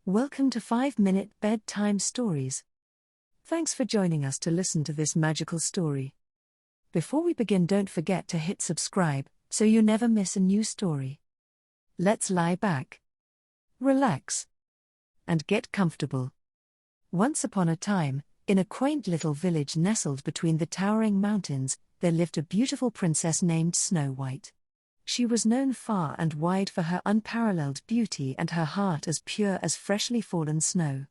Welcome to 5-Minute Bedtime Stories. Thanks for joining us to listen to this magical story. Before we begin, don't forget to hit subscribe so you never miss a new story. Let's lie back, relax, and get comfortable. Once upon a time, in a quaint little village nestled between the towering mountains, there lived a beautiful princess named Snow White. She was known far and wide for her unparalleled beauty and her heart as pure as freshly fallen snow.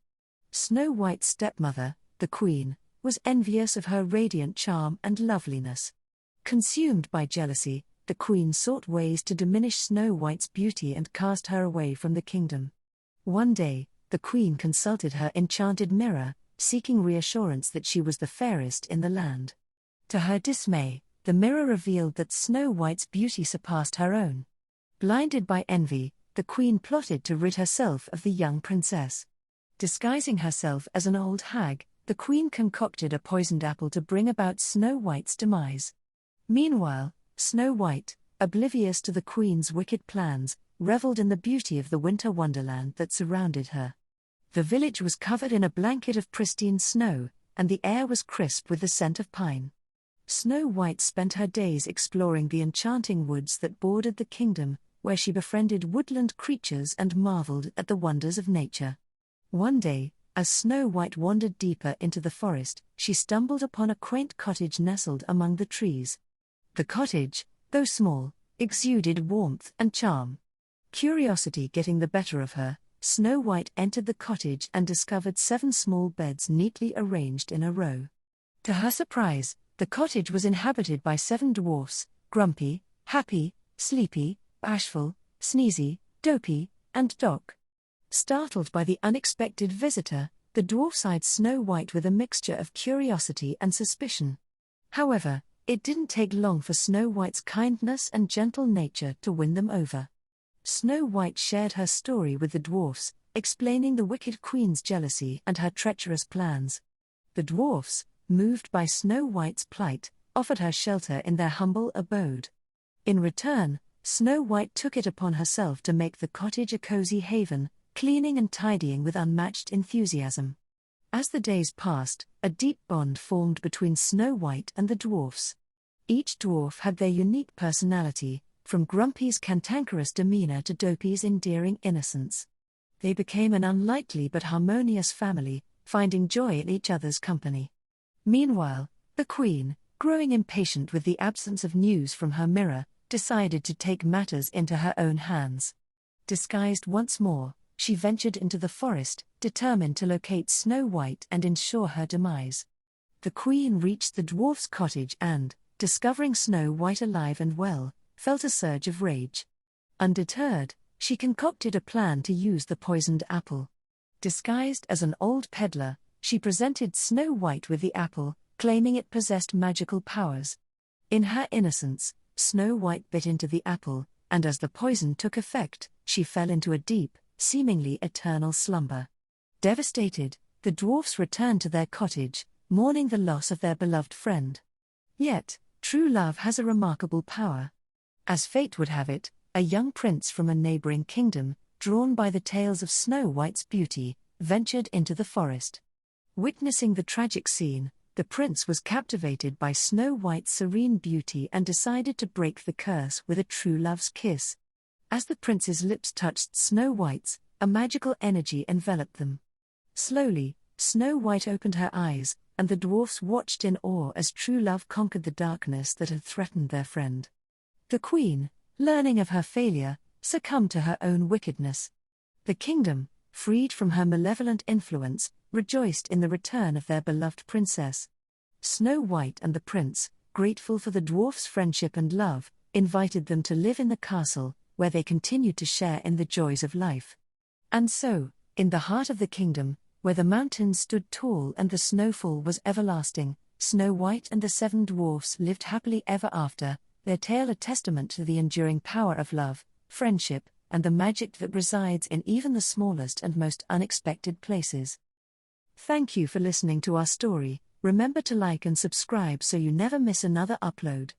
Snow White's stepmother, the queen, was envious of her radiant charm and loveliness. Consumed by jealousy, the queen sought ways to diminish Snow White's beauty and cast her away from the kingdom. One day, the queen consulted her enchanted mirror, seeking reassurance that she was the fairest in the land. To her dismay, the mirror revealed that Snow White's beauty surpassed her own. Blinded by envy, the queen plotted to rid herself of the young princess. Disguising herself as an old hag, the queen concocted a poisoned apple to bring about Snow White's demise. Meanwhile, Snow White, oblivious to the queen's wicked plans, reveled in the beauty of the winter wonderland that surrounded her. The village was covered in a blanket of pristine snow, and the air was crisp with the scent of pine. Snow White spent her days exploring the enchanting woods that bordered the kingdom, where she befriended woodland creatures and marveled at the wonders of nature. One day, as Snow White wandered deeper into the forest, she stumbled upon a quaint cottage nestled among the trees. The cottage, though small, exuded warmth and charm. Curiosity getting the better of her, Snow White entered the cottage and discovered 7 small beds neatly arranged in a row. To her surprise, the cottage was inhabited by 7 dwarfs: Grumpy, Happy, Sleepy, Bashful, Sneezy, Dopey, and Doc. Startled by the unexpected visitor, the dwarfs eyed Snow White with a mixture of curiosity and suspicion. However, it didn't take long for Snow White's kindness and gentle nature to win them over. Snow White shared her story with the dwarfs, explaining the wicked queen's jealousy and her treacherous plans. The dwarfs, moved by Snow White's plight, offered her shelter in their humble abode. In return, Snow White took it upon herself to make the cottage a cozy haven, cleaning and tidying with unmatched enthusiasm. As the days passed, a deep bond formed between Snow White and the dwarfs. Each dwarf had their unique personality, from Grumpy's cantankerous demeanor to Dopey's endearing innocence. They became an unlikely but harmonious family, finding joy in each other's company. Meanwhile, the queen, growing impatient with the absence of news from her mirror, decided to take matters into her own hands. Disguised once more, she ventured into the forest, determined to locate Snow White and ensure her demise. The queen reached the dwarf's cottage and, discovering Snow White alive and well, felt a surge of rage. Undeterred, she concocted a plan to use the poisoned apple. Disguised as an old peddler, she presented Snow White with the apple, claiming it possessed magical powers. In her innocence, Snow White bit into the apple, and as the poison took effect, she fell into a deep, seemingly eternal slumber. Devastated, the dwarfs returned to their cottage, mourning the loss of their beloved friend. Yet, true love has a remarkable power. As fate would have it, a young prince from a neighboring kingdom, drawn by the tales of Snow White's beauty, ventured into the forest. Witnessing the tragic scene, the prince was captivated by Snow White's serene beauty and decided to break the curse with a true love's kiss. As the prince's lips touched Snow White's, a magical energy enveloped them. Slowly, Snow White opened her eyes, and the dwarfs watched in awe as true love conquered the darkness that had threatened their friend. The queen, learning of her failure, succumbed to her own wickedness. The kingdom, freed from her malevolent influence, rejoiced in the return of their beloved princess. Snow White and the prince, grateful for the dwarfs' friendship and love, invited them to live in the castle, where they continued to share in the joys of life. And so, in the heart of the kingdom, where the mountains stood tall and the snowfall was everlasting, Snow White and the 7 dwarfs lived happily ever after, their tale a testament to the enduring power of love, friendship, and the magic that resides in even the smallest and most unexpected places. Thank you for listening to our story. Remember to like and subscribe so you never miss another upload.